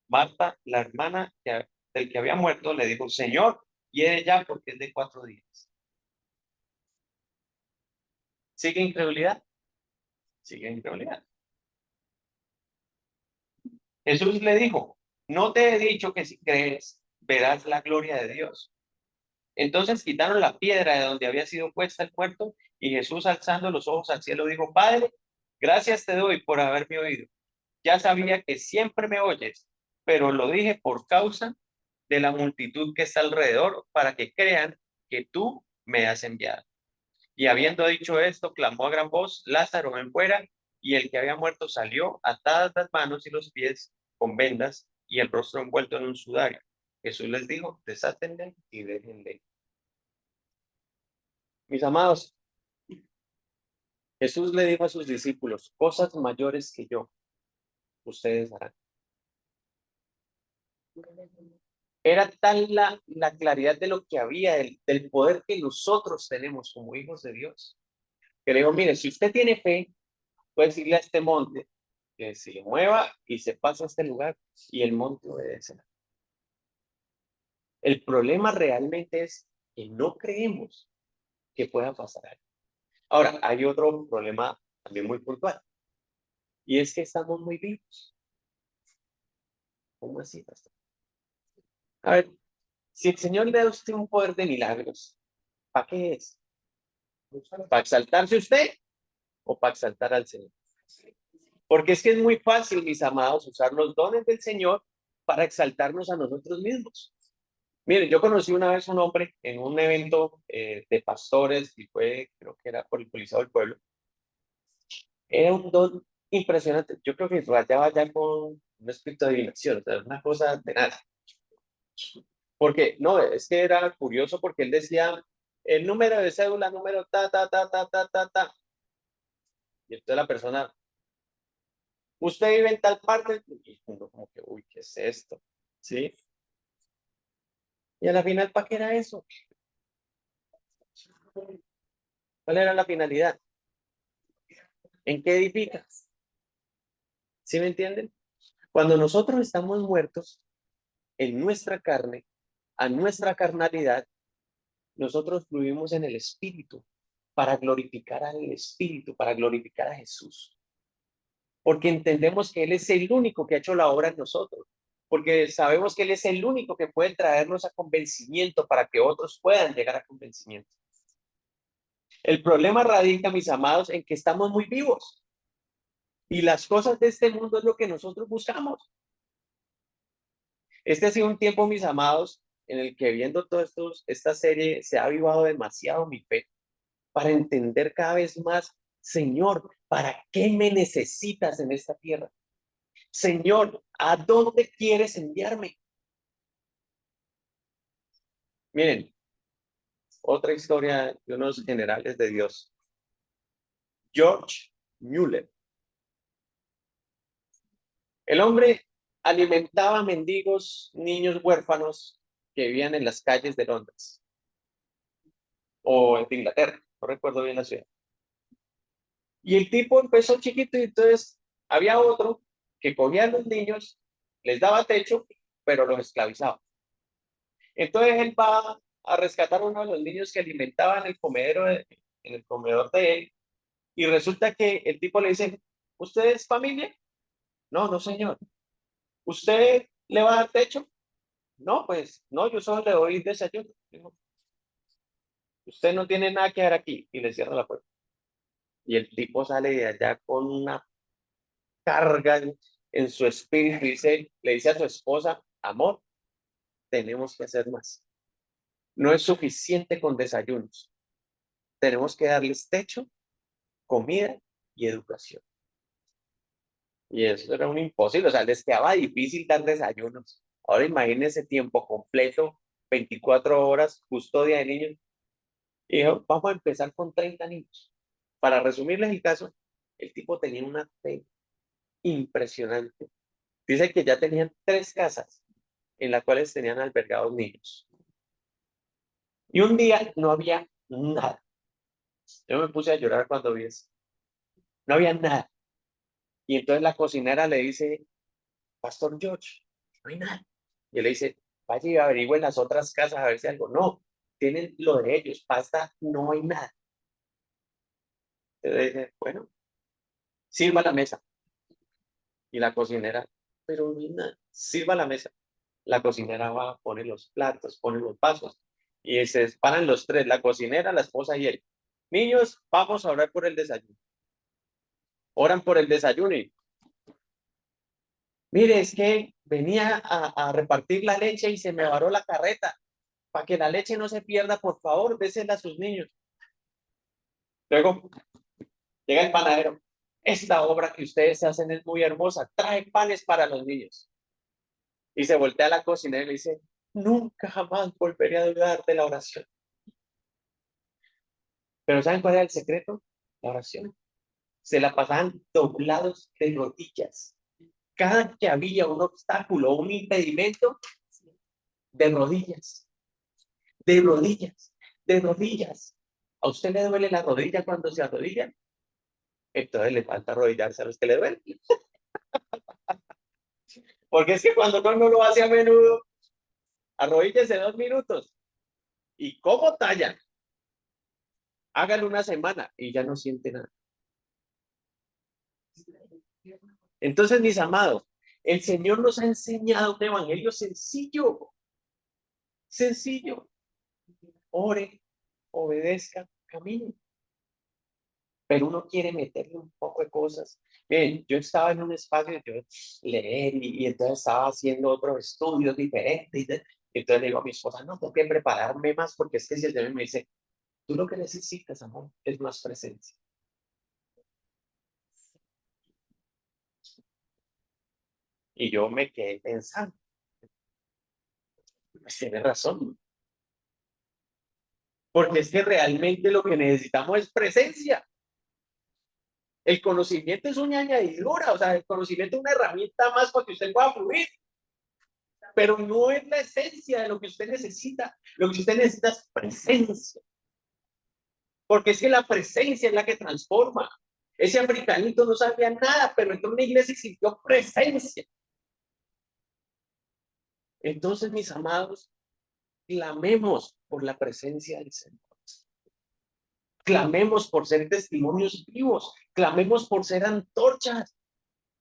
Marta, la hermana del que había muerto, le dijo, Señor, hiere ya porque es de 4 días. ¿Sigue incredulidad? Sigue incredulidad. Jesús le dijo, no te he dicho que si crees, verás la gloria de Dios. Entonces quitaron la piedra de donde había sido puesta el muerto y Jesús alzando los ojos al cielo dijo, Padre, gracias te doy por haberme oído. Ya sabía que siempre me oyes, pero lo dije por causa de la multitud que está alrededor, para que crean que tú me has enviado. Y habiendo dicho esto, clamó a gran voz, Lázaro, ven fuera. Y el que había muerto salió, atadas las manos y los pies con vendas y el rostro envuelto en un sudario. Jesús les dijo, desátenle y déjenle. Mis amados, Jesús le dijo a sus discípulos, cosas mayores que yo, ustedes harán. Era tal la claridad de lo que había, del poder que nosotros tenemos como hijos de Dios. Que le digo, mire, si usted tiene fe, puede decirle a este monte que se mueva y se pasa a este lugar y el monte obedecerá. El problema realmente es que no creemos que pueda pasar algo. Ahora, hay otro problema también muy puntual y es que estamos muy vivos. ¿Cómo así, pastor? A ver, si el Señor le da a usted un poder de milagros, ¿para qué es? ¿Para exaltarse usted o para exaltar al Señor? Porque es que es muy fácil, mis amados, usar los dones del Señor para exaltarnos a nosotros mismos. Miren, yo conocí una vez un hombre en un evento de pastores y creo que era por el Coliseo del Pueblo. Era un don impresionante. Yo creo que rayaba ya con un espíritu de adivinación, o sea, una cosa tenaz. Porque, no, es que era curioso porque él decía el número de cédula, número ta, ta, ta, ta, ta, ta, ta. Y entonces la persona, usted vive en tal parte, y uno como que, uy, ¿qué es esto? ¿Sí? Y a la final, ¿para qué era eso? ¿Cuál era la finalidad? ¿En qué edifica? ¿Sí me entienden? Cuando nosotros estamos muertos en nuestra carne, a nuestra carnalidad, nosotros fluimos en el Espíritu para glorificar al Espíritu, para glorificar a Jesús. Porque entendemos que Él es el único que ha hecho la obra en nosotros. Porque sabemos que Él es el único que puede traernos a convencimiento para que otros puedan llegar a convencimiento. El problema radica, mis amados, en que estamos muy vivos. Y las cosas de este mundo es lo que nosotros buscamos. Este ha sido un tiempo, mis amados, en el que viendo todo esto, esta serie se ha avivado demasiado mi fe para entender cada vez más, Señor, ¿para qué me necesitas en esta tierra? Señor, ¿a dónde quieres enviarme? Miren, otra historia de unos generales de Dios. George Mueller. El hombre alimentaba mendigos, niños huérfanos que vivían en las calles de Londres o en Inglaterra, no recuerdo bien la ciudad. Y el tipo empezó chiquito y entonces había otro que cogía a los niños, les daba techo, pero los esclavizaba. Entonces él va a rescatar a uno de los niños que alimentaba en el en el comedor de él, y resulta que el tipo le dice, ¿usted es familia? No, no señor. ¿Usted le va a dar techo? No, pues no, yo solo le doy desayuno. Dijo, usted no tiene nada que dar aquí, y le cierra la puerta. Y el tipo sale de allá con una carga en su espíritu, le dice a su esposa, amor, tenemos que hacer más. No es suficiente con desayunos. Tenemos que darles techo, comida y educación. Y eso era un imposible, o sea, les quedaba difícil dar desayunos. Ahora imagínense tiempo completo, 24 horas, custodia de niños. Y dijo, vamos a empezar con 30 niños. Para resumirles el caso, el tipo tenía una fe impresionante. Dice que ya tenían 3 casas en las cuales tenían albergados niños. Y un día no había nada. Yo me puse a llorar cuando vi eso. No había nada. Y entonces la cocinera le dice, Pastor George, no hay nada. Y él le dice, vaya y averigüe en las otras casas a ver si algo. No, tienen lo de ellos, pasta, no hay nada. Entonces dice, bueno, sirva la mesa. Y la cocinera, pero no hay nada, sirva la mesa. La cocinera va, pone los platos, pone los vasos. Y se paran los tres, la cocinera, la esposa y él. Niños, vamos a orar por el desayuno. Oran por el desayuno y, mire, es que venía a repartir la leche y se me varó la carreta. para que la leche no se pierda, por favor, désela a sus niños. Luego llega el panadero. Esta obra que ustedes hacen es muy hermosa, trae panes para los niños. Y se voltea a la cocinera y le dice, nunca jamás volveré a dudar de la oración. Pero ¿saben cuál era el secreto? La oración. Se la pasaban doblados de rodillas. Cada que había un obstáculo, un impedimento, de rodillas, de rodillas, de rodillas. ¿A usted le duele la rodilla cuando se arrodilla? Entonces le falta arrodillarse a los que le duelen. Porque es que cuando no lo hace a menudo, arrodíllese 2 minutos. ¿Y cómo talla? Hágalo una semana y ya no siente nada. Entonces, mis amados, el Señor nos ha enseñado un evangelio sencillo, sencillo. Ore, obedezca, camine. Pero uno quiere meterle un poco de cosas. Miren, yo estaba en un espacio, yo leer y entonces estaba haciendo otros estudios diferentes. Entonces le digo a mi esposa, no, tengo que prepararme más porque es que si el Señor me dice, tú lo que necesitas, amor, es más presencia. Y yo me quedé pensando, pues tiene razón, porque es que realmente lo que necesitamos es presencia. El conocimiento es una añadidura, o sea, el conocimiento es una herramienta más para que usted pueda fluir, pero no es la esencia de lo que usted necesita. Lo que usted necesita es presencia, porque es que la presencia es la que transforma. Ese africanito no sabía nada, pero entró a una iglesia y sintió presencia. Entonces, mis amados, clamemos por la presencia del Señor. Clamemos por ser testimonios vivos. Clamemos por ser antorchas.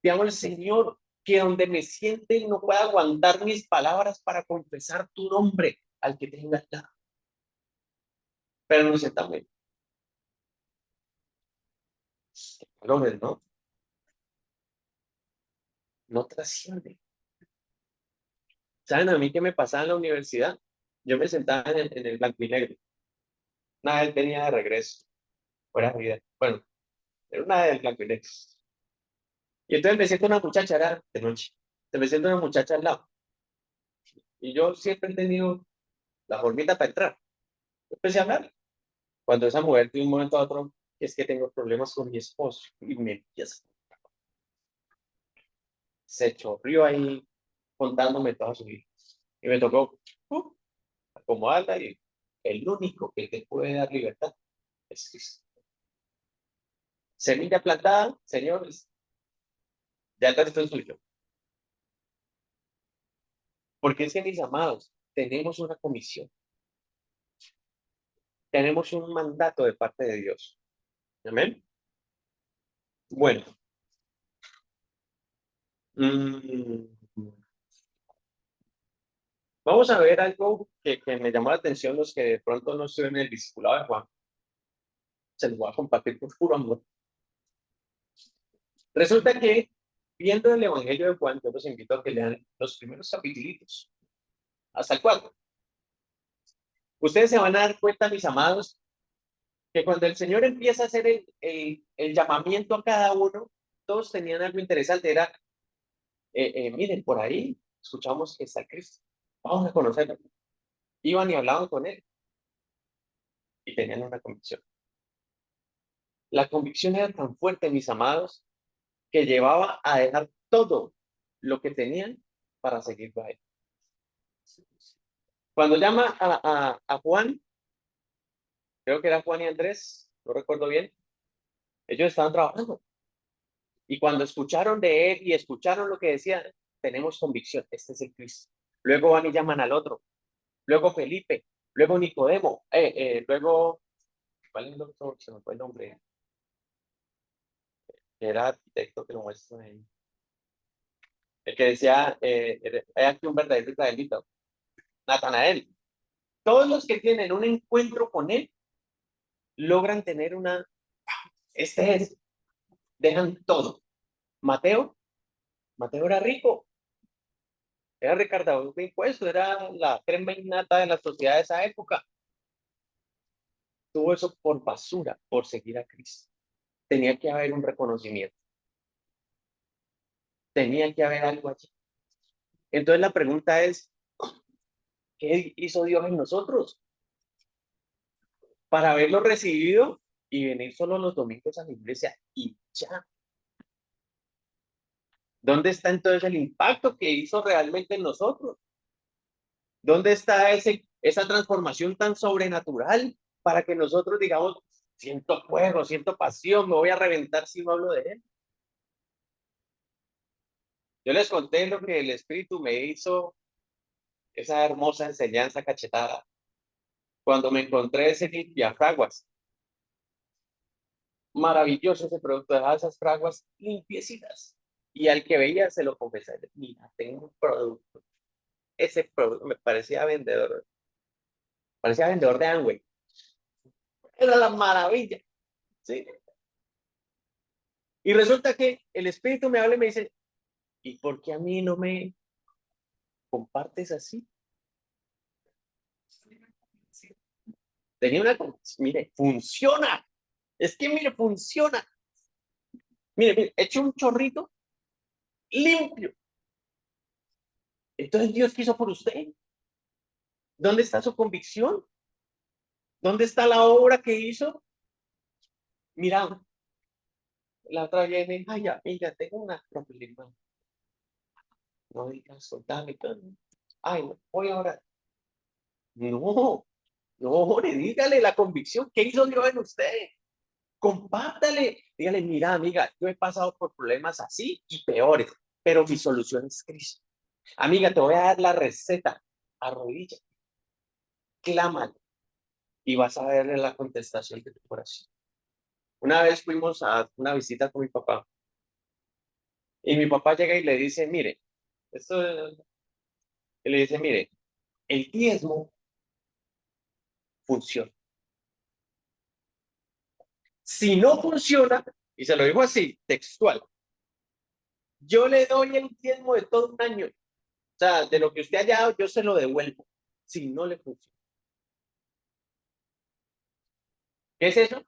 Digamos al Señor que donde me siente no pueda aguantar mis palabras para confesar tu nombre al que tenga al lado. Pero no sé también. Valores, ¿no? No trasciende. ¿Saben a mí qué me pasaba en la universidad? Yo me sentaba en el blanco y negro. Una vez venía de regreso. Fuera de vida. Bueno, era una del blanco y negro. Y entonces me siento una muchacha, era de noche. Me siento una muchacha al lado. Y yo siempre he tenido la formita para entrar. Empecé a hablar. Cuando esa mujer de un momento a otro, es que tengo problemas con mi esposo. Y me empieza. Se chorrió ahí contándome toda su vida. Y me tocó acomodarla y el único que te puede dar libertad es Cristo. Semilla plantada, señores, ya el resto es suyo. Porque es que, mis amados, tenemos una comisión, tenemos un mandato de parte de Dios. Amén. Bueno, mmm, vamos a ver algo que me llamó la atención, los que de pronto no estuvieron en el discipulado de Juan. Se los voy a compartir por puro amor. Resulta que, viendo el Evangelio de Juan, yo los invito a que lean los primeros capítulos, hasta el 4. Ustedes se van a dar cuenta, mis amados, que cuando el Señor empieza a hacer el llamamiento a cada uno, todos tenían algo interesante. Era, miren, por ahí escuchamos que está Cristo. Vamos a conocerlo. Iban y hablaban con él y tenían una convicción. La convicción era tan fuerte, mis amados, que llevaba a dejar todo lo que tenían para seguirlo a él. Cuando llama a Juan, creo que era Juan y Andrés, no recuerdo bien, ellos estaban trabajando. Y cuando escucharon de él y escucharon lo que decía, tenemos convicción, este es el Cristo. Luego van y llaman al otro. Luego Felipe, luego Nicodemo, luego, ¿cuál es el otro? Se me fue el nombre. Era arquitecto que lo muestra ahí. El que decía, hay aquí un verdadero israelita, Natanael. Todos los que tienen un encuentro con él logran tener este es, dejan todo. Mateo era rico, Era recaudador de impuestos, era la crema innata de la sociedad de esa época. Tuvo eso por basura, por seguir a Cristo. Tenía que haber un reconocimiento. Tenía que haber algo allí. Entonces la pregunta es, ¿qué hizo Dios en nosotros? Para haberlo recibido y venir solo los domingos a la iglesia y ya. ¿Dónde está entonces el impacto que hizo realmente en nosotros? ¿Dónde está esa transformación tan sobrenatural para que nosotros digamos, siento fuego, siento pasión, me voy a reventar si no hablo de él? Yo les conté lo que el Espíritu me hizo, esa hermosa enseñanza cachetada, cuando me encontré ese limpiafraguas. Maravilloso ese producto, dejaba esas fraguas limpiecitas. Y al que veía se lo confesaba, mira, tengo un producto. Ese producto me parecía vendedor de Amway. Era la maravilla, ¿sí? Y resulta que el Espíritu me habla y me dice, ¿y por qué a mí no me compartes así? Tenía una, mire, funciona. Es que, mire, funciona. Mire, eche un chorrito limpio. Entonces, Dios quiso por usted. ¿Dónde está su convicción? ¿Dónde está la obra que hizo? Mira, la otra viene, ay, amiga, tengo una problema. No digas, soltame. Ay, no, voy a orar. No, no, dígale la convicción. ¿Qué hizo Dios en usted? Compártale. Dígale, mira, amiga, yo he pasado por problemas así y peores, pero mi solución es Cristo. Amiga, te voy a dar la receta. Arrodilla, clámale y vas a verle la contestación de tu corazón. Una vez fuimos a una visita con mi papá y mi papá llega y le dice, mire, esto, y le dice, mire, el diezmo funciona. Si no funciona, y se lo digo así, textual, yo le doy el diezmo de todo un año. O sea, de lo que usted haya dado, yo se lo devuelvo. Si no le funciona. ¿Qué es eso?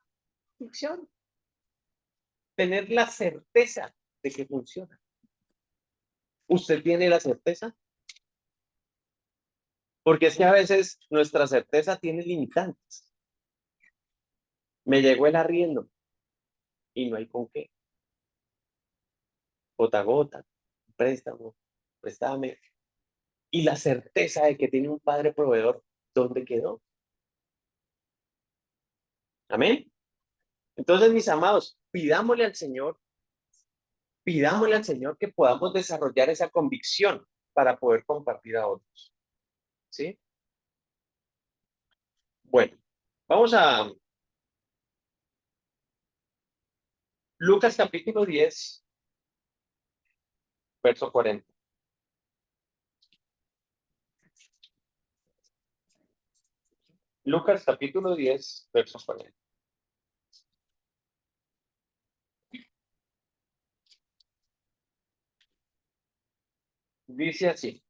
Ficción. Tener la certeza de que funciona. ¿Usted tiene la certeza? Porque es que a veces nuestra certeza tiene limitantes. Me llegó el arriendo y no hay con qué. Gota a gota, préstamo, préstame. Y la certeza de que tiene un padre proveedor, ¿dónde quedó? Amén. Entonces, mis amados, pidámosle al Señor que podamos desarrollar esa convicción para poder compartir a otros. ¿Sí? Bueno, vamos a Lucas capítulo 10, verso 40. Lucas capítulo 10, verso 40. Dice así.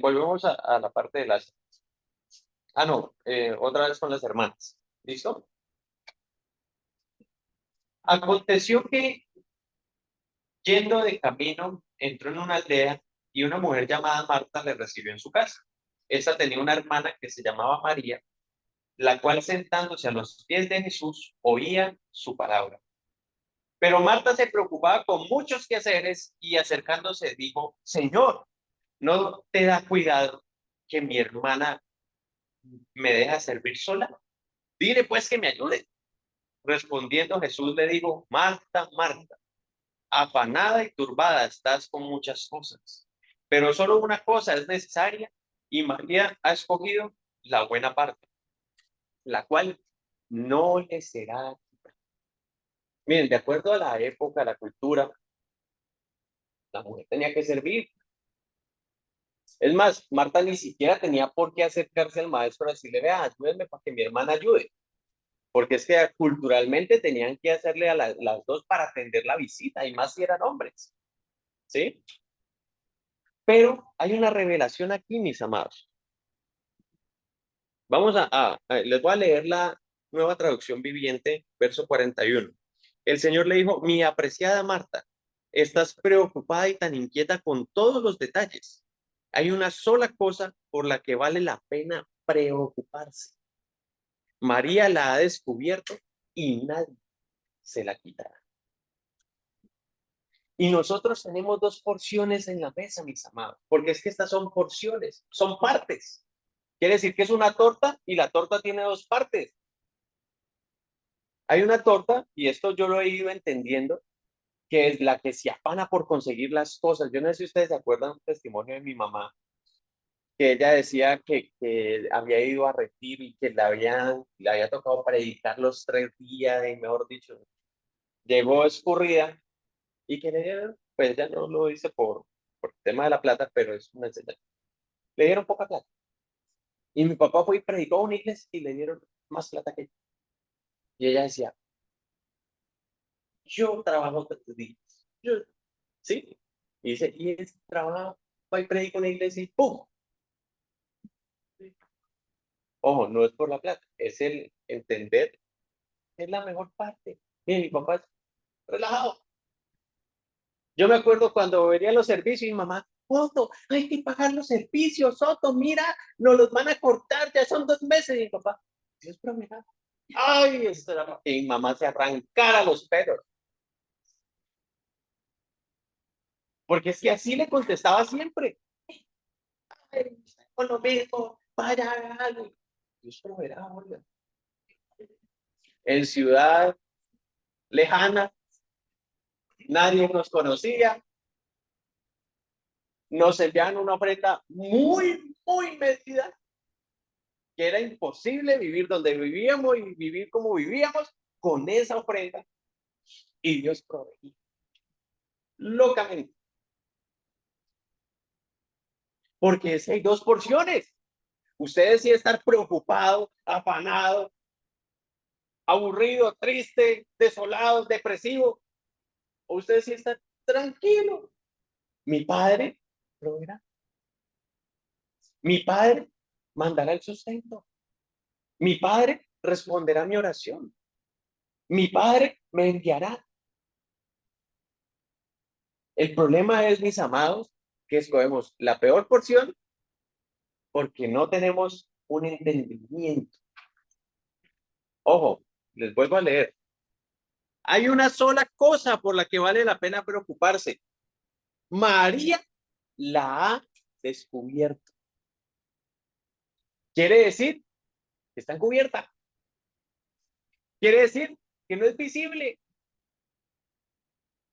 Volvemos a la parte de las... Ah, no, otra vez con las hermanas. ¿Listo? Aconteció que, yendo de camino, entró en una aldea y una mujer llamada Marta le recibió en su casa. Esta tenía una hermana que se llamaba María, la cual sentándose a los pies de Jesús oía su palabra. Pero Marta se preocupaba con muchos quehaceres y acercándose dijo, Señor, ¿no te da cuidado que mi hermana me deja servir sola? Dile pues que me ayude. Respondiendo Jesús le dijo, Marta, Marta, afanada y turbada estás con muchas cosas, pero solo una cosa es necesaria y María ha escogido la buena parte, la cual no le será. Miren, de acuerdo a la época, a la cultura, la mujer tenía que servir. Es más, Marta ni siquiera tenía por qué acercarse al maestro a decirle, vea, ayúdenme para que mi hermana ayude. Porque es que culturalmente tenían que hacerle a las dos para atender la visita, y más si eran hombres. ¿Sí? Pero hay una revelación aquí, mis amados. Vamos les voy a leer la nueva traducción viviente, verso 41. El Señor le dijo, mi apreciada Marta, estás preocupada y tan inquieta con todos los detalles. Hay una sola cosa por la que vale la pena preocuparse. María la ha descubierto y nadie se la quitará. Y nosotros tenemos dos porciones en la mesa, mis amados, porque es que estas son porciones, son partes. Quiere decir que es una torta y la torta tiene dos partes. Hay una torta, y esto yo lo he ido entendiendo, que es la que se afana por conseguir las cosas. Yo no sé si ustedes se acuerdan un testimonio de mi mamá, que ella decía que había ido a retiro y que le había tocado predicar los 3 días, y mejor dicho, llegó escurrida y que le dieron, pues ella no lo dice por el tema de la plata, pero es una enseñanza. Le dieron poca plata. Y mi papá fue y predicó a una iglesia y le dieron más plata que ella. Y ella decía, yo trabajo 3 días. Yo, ¿sí? Y dice, y ese trabajo, va y predica en una iglesia y ¡pum! Ojo, no es por la plata, es el entender, es la mejor parte. Mire, mi papá es relajado. Yo me acuerdo cuando venían los servicios y mi mamá, Soto, hay que pagar los servicios, Soto, mira, nos los van a cortar, ya son 2 meses. Y mi papá, Dios promesa. Ay, esto era que mi mamá se arrancara los pelos. Porque es que así le contestaba siempre. Ay, con lo mismo, vaya, algo. Dios proveerá, oiga. En ciudad lejana, nadie nos conocía, nos enviaban una ofrenda muy, muy medida, que era imposible vivir donde vivíamos y vivir como vivíamos con esa ofrenda. Y Dios proveía locamente. Porque es que hay dos porciones. Usted decide estar preocupado, afanado, aburrido, triste, desolado, depresivo. O usted decide estar tranquilo. Mi padre proveerá. Mi padre mandará el sustento. Mi padre responderá a mi oración. Mi padre me enviará. El problema es, mis amados, que escogemos la peor porción porque no tenemos un entendimiento. Ojo, les vuelvo a leer. Hay una sola cosa por la que vale la pena preocuparse. María la ha descubierto. Quiere decir que está encubierta. Quiere decir que no es visible.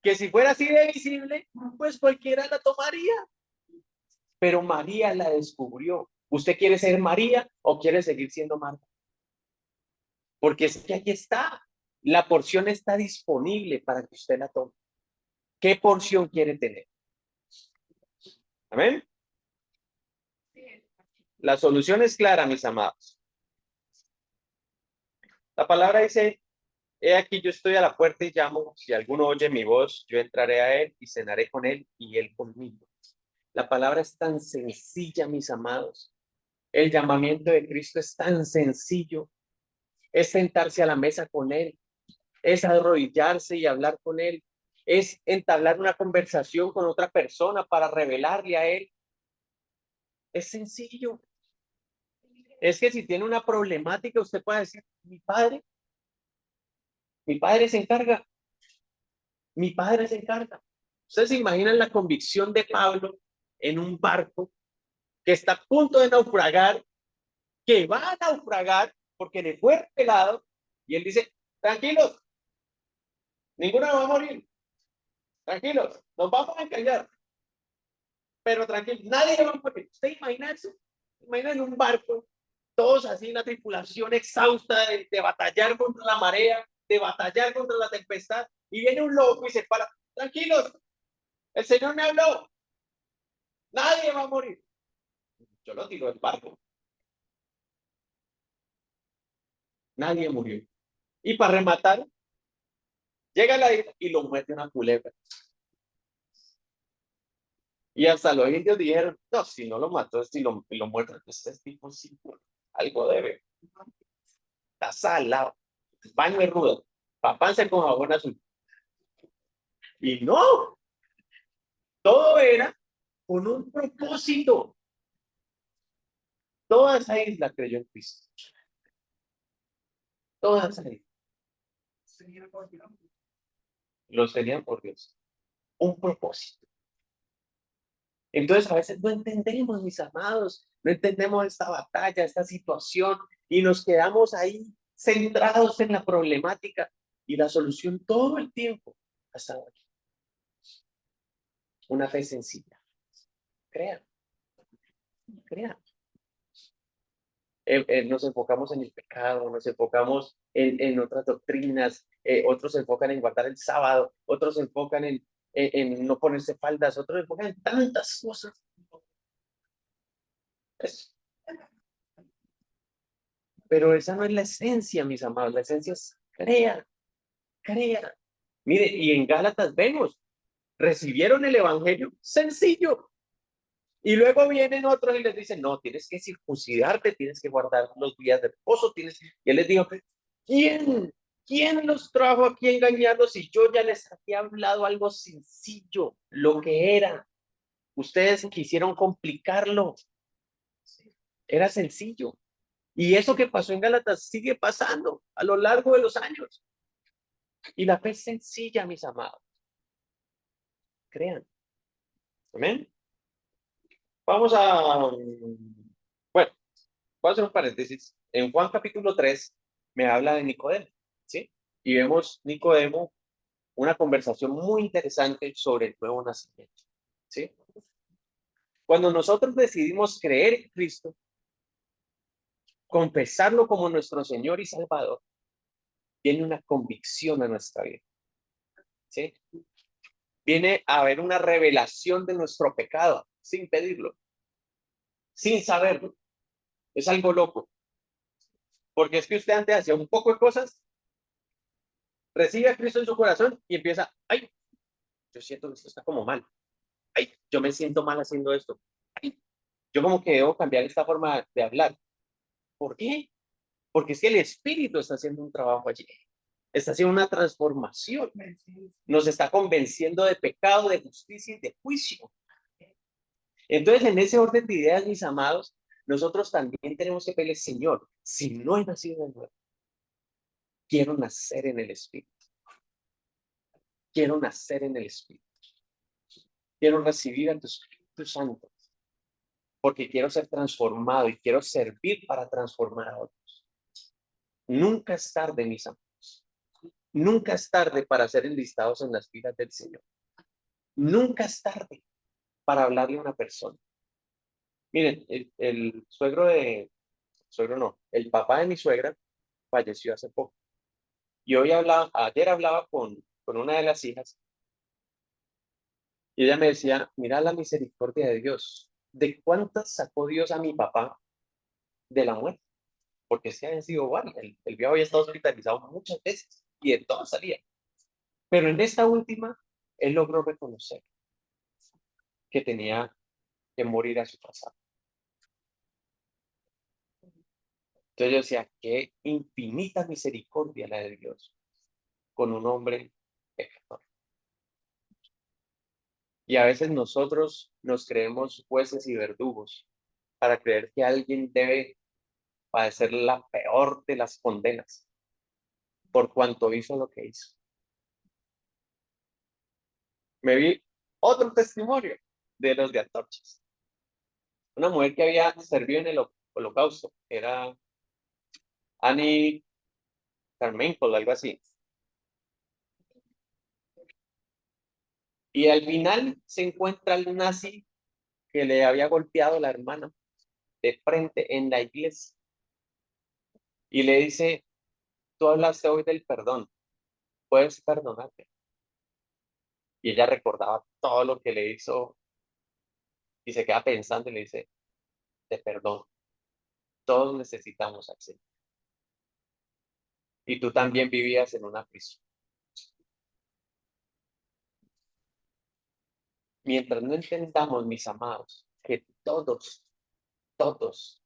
Que si fuera así de visible, pues cualquiera la tomaría. Pero María la descubrió. ¿Usted quiere ser María o quiere seguir siendo Marta? Porque es que aquí está. La porción está disponible para que usted la tome. ¿Qué porción quiere tener? Amén. La solución es clara, mis amados. La palabra dice, he aquí yo estoy a la puerta y llamo. Si alguno oye mi voz, yo entraré a él y cenaré con él y él conmigo. La palabra es tan sencilla, mis amados. El llamamiento de Cristo es tan sencillo. Es sentarse a la mesa con él. Es arrodillarse y hablar con él. Es entablar una conversación con otra persona para revelarle a él. Es sencillo. Es que si tiene una problemática, usted puede decir, mi padre se encarga, mi padre se encarga. Ustedes se imaginan la convicción de Pablo en un barco que está a punto de naufragar, que va a naufragar porque le fue pelado, y él dice, tranquilos, ninguno va a morir, tranquilos, nos vamos a engañar, pero tranquilos, nadie va a morir. ¿Usted imagina eso? Imagina en un barco, todos así, la tripulación exhausta de batallar contra la marea, de batallar contra la tempestad, y viene un loco y se para, tranquilos, el Señor me habló, nadie va a morir. Yo lo tiro del barco, nadie murió. Y para rematar, llega la isla y lo muerde una culebra. Y hasta los indios dijeron, no, si no lo mató, si lo muerto, este tipo sí, algo debe. Está salado. Baño de rudo. Papánse con jabón azul. Y no, todo era con un propósito. Toda esa isla creyó en Cristo. Toda esa isla. Los tenían por Dios. Un propósito. Entonces a veces no entendemos, mis amados, no entendemos esta batalla, esta situación, y nos quedamos ahí centrados en la problemática y la solución todo el tiempo hasta aquí. Una fe sencilla. Crean, crean. Nos enfocamos en el pecado, nos enfocamos en otras doctrinas, otros se enfocan en guardar el sábado, otros se enfocan en no ponerse faldas, otros se enfocan en tantas cosas. Es- pero esa no es la esencia, mis amados, la esencia es crea, crea. Mire, y en Gálatas vemos, recibieron el evangelio sencillo. Y luego vienen otros y les dicen, no, tienes que circuncidarte, tienes que guardar los días de reposo, Y él les dijo, ¿quién? ¿Quién los trajo aquí a engañarlos si yo ya les había hablado algo sencillo, lo que era? Ustedes quisieron complicarlo. Era sencillo. Y eso que pasó en Gálatas sigue pasando a lo largo de los años. Y la fe es sencilla, mis amados. Crean. Amén. Vamos a, bueno, voy a hacer un paréntesis. En Juan capítulo 3 me habla de Nicodemo, ¿sí? Y vemos Nicodemo, una conversación muy interesante sobre el nuevo nacimiento, ¿sí? Cuando nosotros decidimos creer en Cristo, confesarlo como nuestro Señor y Salvador, viene una convicción a nuestra vida, ¿sí? Viene a haber una revelación de nuestro pecado, sin pedirlo, sin saberlo. Es algo loco, porque es que usted antes hacía un poco de cosas, recibe a Cristo en su corazón y empieza, ay, yo siento que esto está como mal, ay, yo me siento mal haciendo esto, ay, yo como que debo cambiar esta forma de hablar. ¿Por qué? Porque es que el Espíritu está haciendo un trabajo allí, está haciendo una transformación, nos está convenciendo de pecado, de justicia y de juicio. Entonces, en ese orden de ideas, mis amados, nosotros también tenemos que pedirle, Señor, si no he nacido de nuevo, quiero nacer en el Espíritu, quiero nacer en el Espíritu, quiero recibir a tu Espíritu Santo, porque quiero ser transformado y quiero servir para transformar a otros. Nunca es tarde, mis amados. Nunca es tarde para ser enlistados en las filas del Señor. Nunca es tarde para hablarle a una persona. Miren, el suegro no, el papá de mi suegra falleció hace poco. Y ayer hablaba con una de las hijas y ella me decía, mira la misericordia de Dios. ¿De cuántas sacó Dios a mi papá de la muerte? Porque se han sido varias. El viejo había estado hospitalizado muchas veces y de todas salía. Pero en esta última, él logró reconocer que tenía que morir a su pasado. Entonces yo decía, qué infinita misericordia la de Dios con un hombre pecador. Y a veces nosotros nos creemos jueces y verdugos para creer que alguien debe padecer la peor de las condenas por cuanto hizo lo que hizo. Me vi otro testimonio de los de Antorchas. Una mujer que había servido en el holocausto, era Annie Carmichael, algo así. Y al final se encuentra el nazi que le había golpeado a la hermana de frente en la iglesia. Y le dice, tú hablaste hoy del perdón, puedes perdonarte. Y ella recordaba todo lo que le hizo y se queda pensando y le dice, te perdono. Todos necesitamos acción. Y tú también vivías en una prisión. Mientras no entendamos, mis amados, que todos, todos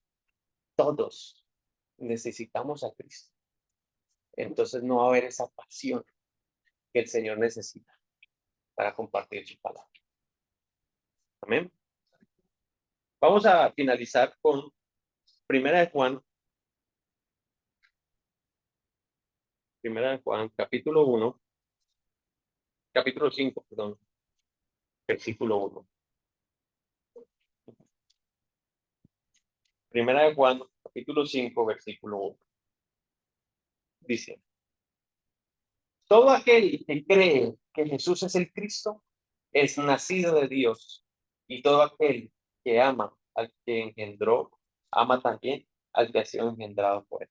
necesitamos a Cristo, entonces no va a haber esa pasión que el Señor necesita para compartir su palabra. Amén. Vamos a finalizar con Primera de Juan, capítulo 5, perdón, versículo 1. Primera de Juan, capítulo 5, versículo 1. Dice: todo aquel que cree que Jesús es el Cristo es nacido de Dios, y todo aquel que ama al que engendró, ama también al que ha sido engendrado por él.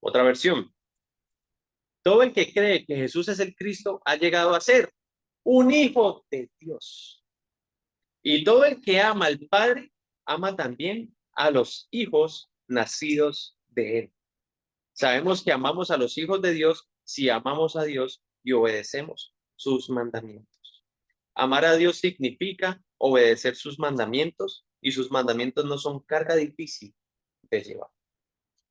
Otra versión: todo el que cree que Jesús es el Cristo ha llegado a ser un hijo de Dios. Y todo el que ama al Padre, ama también a los hijos nacidos de él. Sabemos que amamos a los hijos de Dios si amamos a Dios y obedecemos sus mandamientos. Amar a Dios significa obedecer sus mandamientos, y sus mandamientos no son carga difícil de llevar.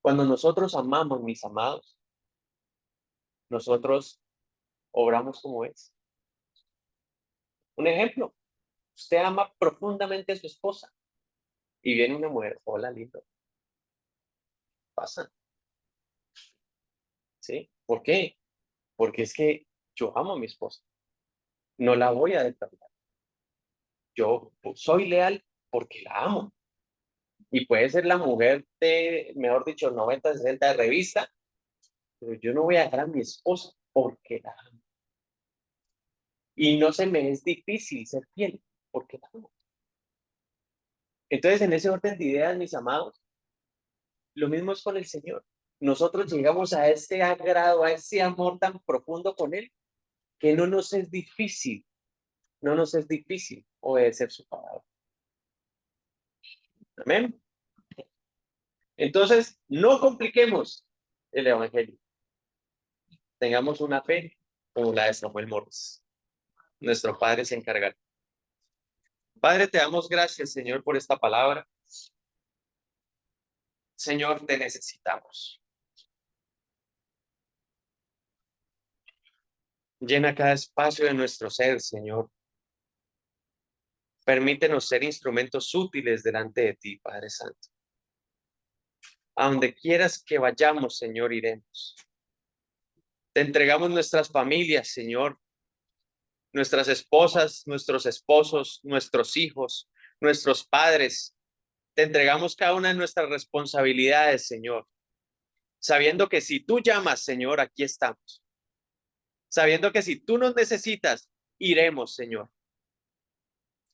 Cuando nosotros amamos, mis amados, nosotros obramos como es. Un ejemplo: usted ama profundamente a su esposa y viene una mujer, hola, lindo, pasa, ¿sí? ¿Por qué? Porque es que yo amo a mi esposa, no la voy a defraudar. Yo soy leal porque la amo. Y puede ser la mujer de, mejor dicho, 90, 60 de revista, pero yo no voy a dejar a mi esposa porque la amo. Y no se me es difícil ser fiel porque la amo. Entonces, en ese orden de ideas, mis amados, lo mismo es con el Señor. Nosotros llegamos a este agrado, a ese amor tan profundo con Él, que no nos es difícil obedecer su palabra. Amén. Entonces, no compliquemos el evangelio. Tengamos una fe como la de Samuel Morris. Nuestro Padre se encargará. Padre, te damos gracias, Señor, por esta palabra. Señor, te necesitamos. Llena cada espacio de nuestro ser, Señor. Permítenos ser instrumentos útiles delante de ti, Padre Santo. A donde quieras que vayamos, Señor, iremos. Te entregamos nuestras familias, Señor, nuestras esposas, nuestros esposos, nuestros hijos, nuestros padres. Te entregamos cada una de nuestras responsabilidades, Señor, sabiendo que si tú llamas, Señor, aquí estamos. Sabiendo que si tú nos necesitas, iremos, Señor.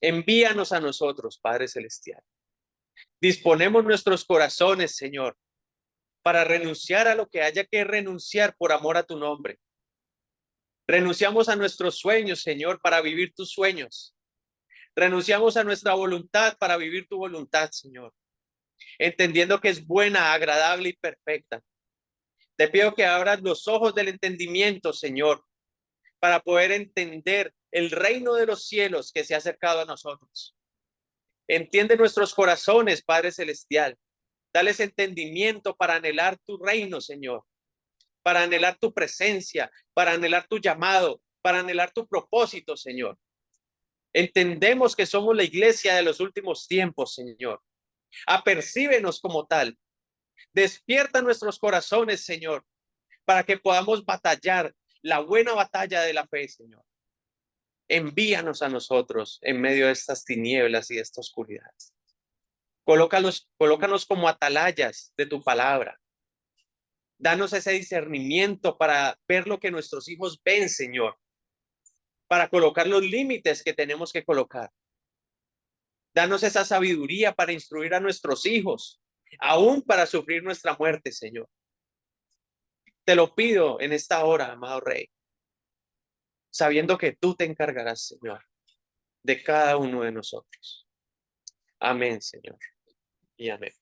Envíanos a nosotros, Padre Celestial. Disponemos nuestros corazones, Señor, para renunciar a lo que haya que renunciar por amor a tu nombre. Renunciamos a nuestros sueños, Señor, para vivir tus sueños. Renunciamos a nuestra voluntad para vivir tu voluntad, Señor, entendiendo que es buena, agradable y perfecta. Te pido que abras los ojos del entendimiento, Señor, para poder entender el reino de los cielos que se ha acercado a nosotros. Entiende nuestros corazones, Padre Celestial. Dales entendimiento para anhelar tu reino, Señor, para anhelar tu presencia, para anhelar tu llamado, para anhelar tu propósito, Señor. Entendemos que somos la iglesia de los últimos tiempos, Señor. Apercíbenos como tal. Despierta nuestros corazones, Señor, para que podamos batallar la buena batalla de la fe, Señor. Envíanos a nosotros en medio de estas tinieblas y de esta oscuridad. Colócanos como atalayas de tu palabra. Danos ese discernimiento para ver lo que nuestros hijos ven, Señor, para colocar los límites que tenemos que colocar. Danos esa sabiduría para instruir a nuestros hijos, aún para sufrir nuestra muerte, Señor. Te lo pido en esta hora, amado Rey, sabiendo que tú te encargarás, Señor, de cada uno de nosotros. Amén, Señor, y amén.